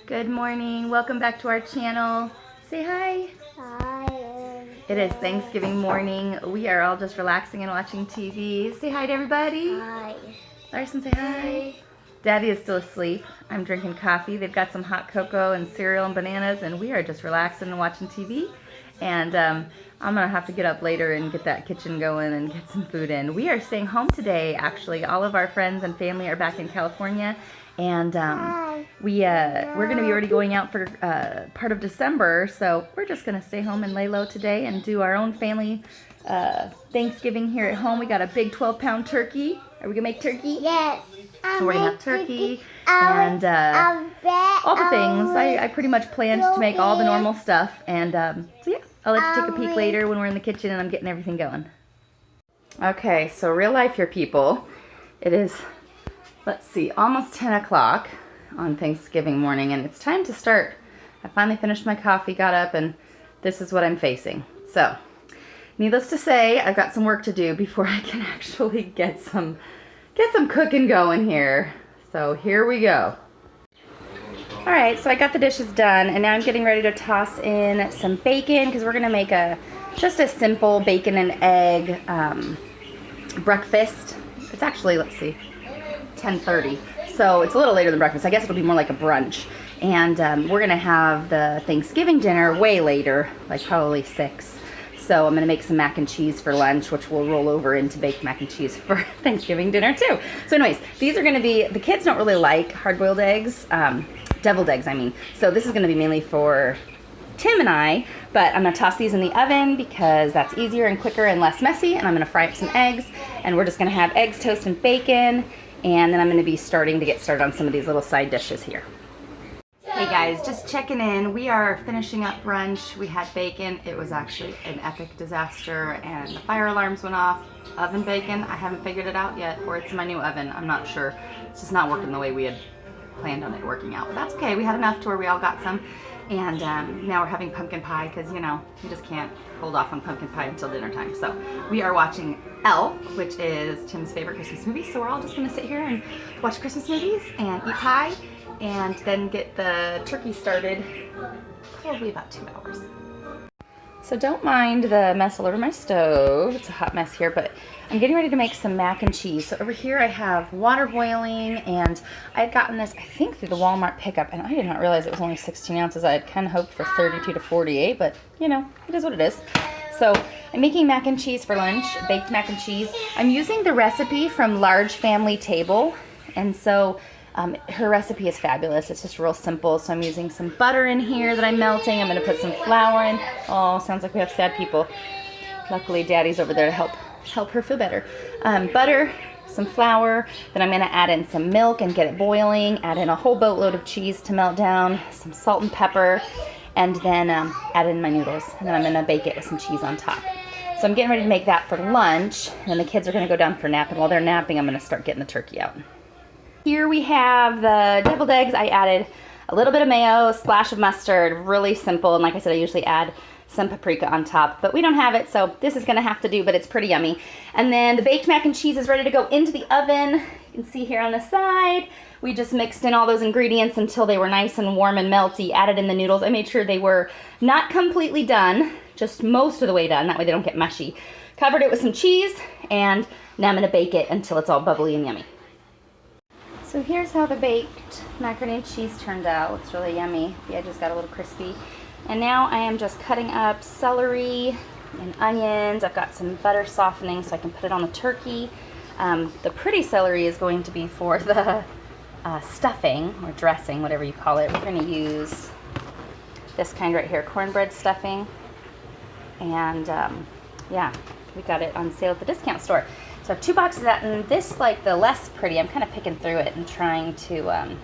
Good morning. Welcome back to our channel. Say hi. Hi. It is Thanksgiving morning. We are all just relaxing and watching TV. Say hi to everybody. Hi. Larson, say hi. Daddy is still asleep. I'm drinking coffee. They've got some hot cocoa and cereal and bananas, and we are just relaxing and watching TV. And I'm going to have to get up later and get that kitchen going and get some food in. We are staying home today, actually. All of our friends and family are back in California. And we're going to be already going out for part of December, so we're just going to stay home and lay low today and do our own family Thanksgiving here at home. We got a big 12-pound turkey. Are we going to make turkey? Yes. So we're going to have turkey and all the things. I pretty much planned to make all the normal stuff. And so yeah, I'll let you take a peek later when we're in the kitchen and I'm getting everything going. Okay, so real life here, people. It is, let's see, almost 10 o'clock on Thanksgiving morning, and it's time to start. I finally finished my coffee, got up, and this is what I'm facing. So, needless to say, I've got some work to do before I can actually get some cooking going here. So here we go. All right, so I got the dishes done, and now I'm getting ready to toss in some bacon because we're gonna make just a simple bacon and egg breakfast. It's actually, let's see, 10:30, so it's a little later than breakfast. I guess it'll be more like a brunch. And we're gonna have the Thanksgiving dinner way later, like probably 6. So I'm gonna make some mac and cheese for lunch, which will roll over into baked mac and cheese for Thanksgiving dinner too. So anyways, these are gonna be, the kids don't really like hard-boiled eggs, deviled eggs I mean. So this is gonna be mainly for Tim and I, but I'm gonna toss these in the oven because that's easier and quicker and less messy, and I'm gonna fry up some eggs, and we're just gonna have eggs, toast, and bacon, and then I'm gonna be starting to get started on some of these little side dishes here. Hey guys, just checking in. We are finishing up brunch. We had bacon. It was actually an epic disaster, and the fire alarms went off. Oven bacon, I haven't figured it out yet, or it's my new oven, I'm not sure. It's just not working the way we had planned on it working out, but that's okay. We had enough to where we all got some, and now we're having pumpkin pie because, you know, you just can't hold off on pumpkin pie until dinner time. So we are watching Elf, which is Tim's favorite Christmas movie, so we're all just gonna sit here and watch Christmas movies and eat pie, and then get the turkey started, probably about 2 hours. So don't mind the mess all over my stove. It's a hot mess here, but I'm getting ready to make some mac and cheese. So over here I have water boiling, and I had gotten this, I think, through the Walmart pickup, and I did not realize it was only 16 ounces. I had kind of hoped for 32 to 48, but you know, it is what it is. So I'm making mac and cheese for lunch, baked mac and cheese. I'm using the recipe from Large Family Table, and so her recipe is fabulous. It's just real simple. So I'm using some butter in here that I'm melting. I'm going to put some flour in. Oh, sounds like we have sad people. Luckily, Daddy's over there to help her feel better. Butter, some flour. Then I'm going to add in some milk and get it boiling. Add in a whole boatload of cheese to melt down. Some salt and pepper. And then add in my noodles. And then I'm going to bake it with some cheese on top. So I'm getting ready to make that for lunch. And then the kids are going to go down for a nap. And while they're napping, I'm going to start getting the turkey out. Here we have the deviled eggs. I added a little bit of mayo, a splash of mustard, really simple. And like I said, I usually add some paprika on top, but we don't have it, so this is gonna have to do, but it's pretty yummy. And then the baked mac and cheese is ready to go into the oven. You can see here on the side, we just mixed in all those ingredients until they were nice and warm and melty, added in the noodles. I made sure they were not completely done, just most of the way done, that way they don't get mushy. Covered it with some cheese, and now I'm gonna bake it until it's all bubbly and yummy. So here's how the baked macaroni and cheese turned out. Looks really yummy. The edges got a little crispy. And now I am just cutting up celery and onions. I've got some butter softening so I can put it on the turkey. The pretty celery is going to be for the stuffing or dressing, whatever you call it. We're going to use this kind right here, cornbread stuffing. And yeah, we got it on sale at the discount store. So I have 2 boxes of that, and this, like the less pretty, I'm kind of picking through it and trying to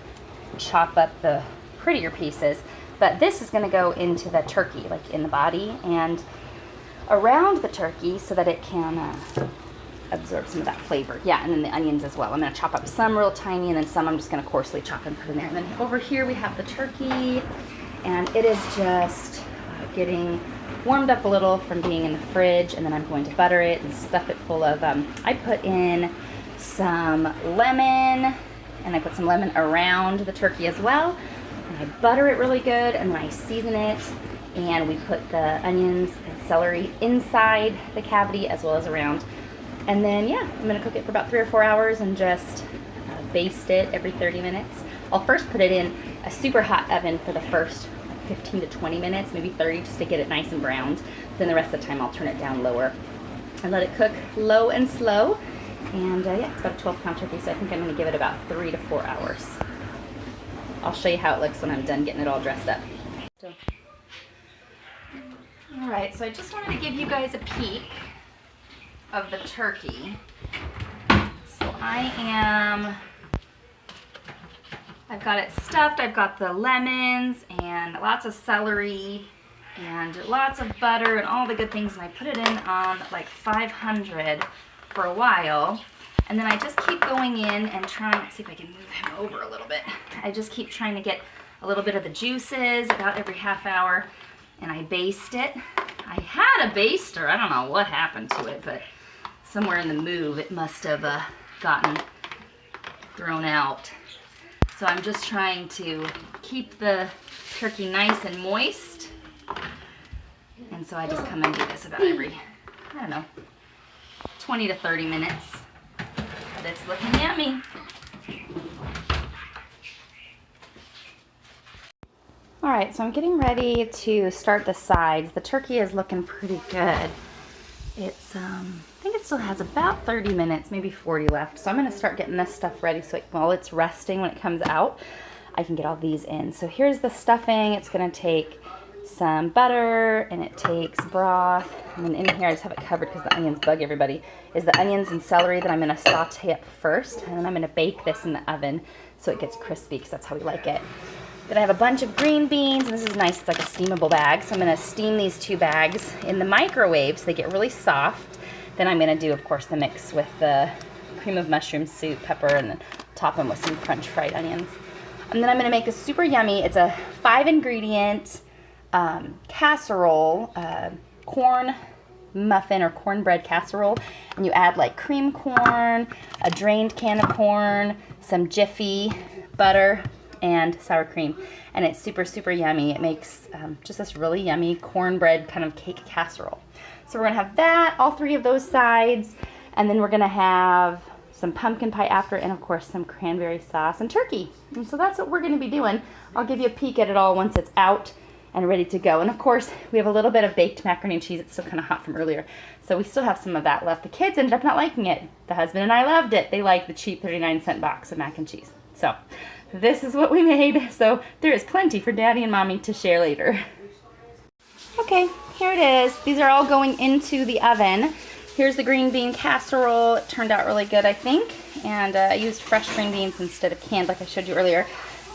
chop up the prettier pieces. But this is going to go into the turkey, like in the body and around the turkey so that it can absorb some of that flavor. Yeah, and then the onions as well. I'm going to chop up some real tiny, and then some I'm just going to coarsely chop and put in there. And then over here we have the turkey, and it is just getting warmed up a little from being in the fridge, and then I'm going to butter it and stuff it full of, I put in some lemon, and I put some lemon around the turkey as well. and I butter it really good, and then I season it, and we put the onions and celery inside the cavity as well as around. And then, yeah, I'm gonna cook it for about 3 or 4 hours and just baste it every 30 minutes. I'll first put it in a super hot oven for the first 15 to 20 minutes, maybe 30, just to get it nice and browned. Then the rest of the time I'll turn it down lower and let it cook low and slow. And yeah, it's about a 12-pound turkey, so I think I'm gonna give it about 3 to 4 hours. I'll show you how it looks when I'm done getting it all dressed up. All right, so I just wanted to give you guys a peek of the turkey. So I've got it stuffed. I've got the lemons and lots of celery and lots of butter and all the good things, and I put it in on like 500 for a while, and then I just keep going in and trying, let's see if I can move him over a little bit. I just keep trying to get a little bit of the juices about every half hour, and I baste it. I had a baster, I don't know what happened to it, but somewhere in the move it must have gotten thrown out. So I'm just trying to keep the turkey nice and moist. And so I just come and do this about every, I don't know, 20 to 30 minutes. But it's looking yummy. All right, so I'm getting ready to start the sides. The turkey is looking pretty good. It's, I think it still has about 30 minutes, maybe 40 left. So I'm gonna start getting this stuff ready so while it's resting, when it comes out, I can get all these in. So here's the stuffing. It's gonna take some butter, and it takes broth. And then in here, I just have it covered because the onions bug everybody, is the onions and celery that I'm gonna saute up first. And then I'm gonna bake this in the oven so it gets crispy, because that's how we like it. Then I have a bunch of green beans, and this is nice, it's like a steamable bag. So I'm gonna steam these 2 bags in the microwave so they get really soft. Then I'm gonna do, of course, the mix with the cream of mushroom soup, pepper, and then top them with some French fried onions. And then I'm gonna make a super yummy, it's a 5-ingredient casserole, corn muffin or cornbread casserole. And you add like cream corn, a drained can of corn, some Jiffy, butter, and sour cream, and it's super, super yummy. It makes just this really yummy cornbread kind of cake casserole. So we're gonna have that, all 3 of those sides, and then we're gonna have some pumpkin pie after, and of course some cranberry sauce and turkey. And so that's what we're gonna be doing. I'll give you a peek at it all once it's out and ready to go. And of course, we have a little bit of baked macaroni and cheese. It's still kind of hot from earlier, so we still have some of that left. The kids ended up not liking it. The husband and I loved it. They like the cheap 39-cent box of mac and cheese. So this is what we made. So there is plenty for Daddy and Mommy to share later. Okay, here it is. These are all going into the oven. Here's the green bean casserole. It turned out really good, I think. And I used fresh green beans instead of canned, like I showed you earlier.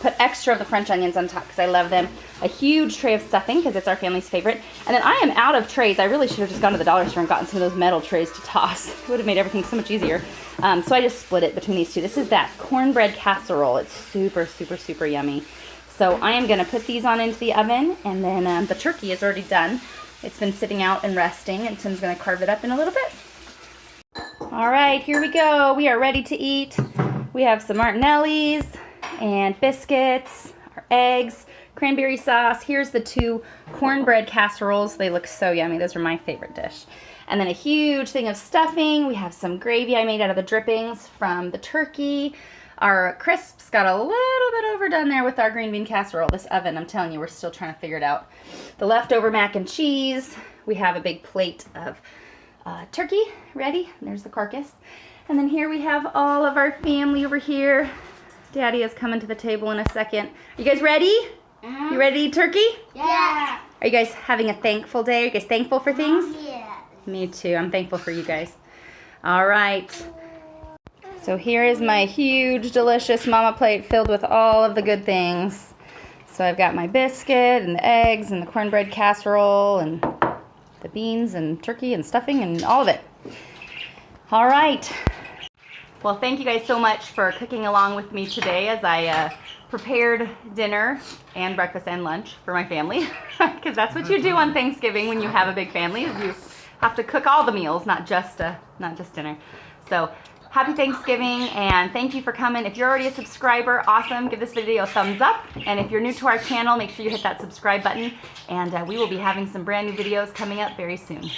Put extra of the French onions on top because I love them. A huge tray of stuffing because it's our family's favorite. And then I am out of trays. I really should have just gone to the dollar store and gotten some of those metal trays to toss. It would have made everything so much easier. So I just split it between these 2. This is that cornbread casserole. It's super, super, super yummy. So I am gonna put these on into the oven, and then the turkey is already done. It's been sitting out and resting, and Tim's gonna carve it up in a little bit. All right, here we go. We are ready to eat. We have some Martinelli's and biscuits, our eggs, cranberry sauce. Here's the 2 cornbread casseroles. They look so yummy. Those are my favorite dish. And then a huge thing of stuffing. We have some gravy I made out of the drippings from the turkey. Our crisps got a little bit overdone there with our green bean casserole. This oven, I'm telling you, we're still trying to figure it out. The leftover mac and cheese. We have a big plate of turkey ready. There's the carcass. And then here we have all of our family over here. Daddy is coming to the table in a second. Are you guys ready? You ready to eat turkey? Yeah. Are you guys having a thankful day? Are you guys thankful for things? Yeah. Me too. I'm thankful for you guys. All right. So here is my huge, delicious mama plate filled with all of the good things. So I've got my biscuit and the eggs and the cornbread casserole and the beans and turkey and stuffing and all of it. All right. Well, thank you guys so much for cooking along with me today as I prepared dinner and breakfast and lunch for my family. Because that's what you do on Thanksgiving when you have a big family, is you have to cook all the meals, not just dinner. So happy Thanksgiving, and thank you for coming. If you're already a subscriber, awesome. Give this video a thumbs up. And if you're new to our channel, make sure you hit that subscribe button. And we will be having some brand new videos coming up very soon.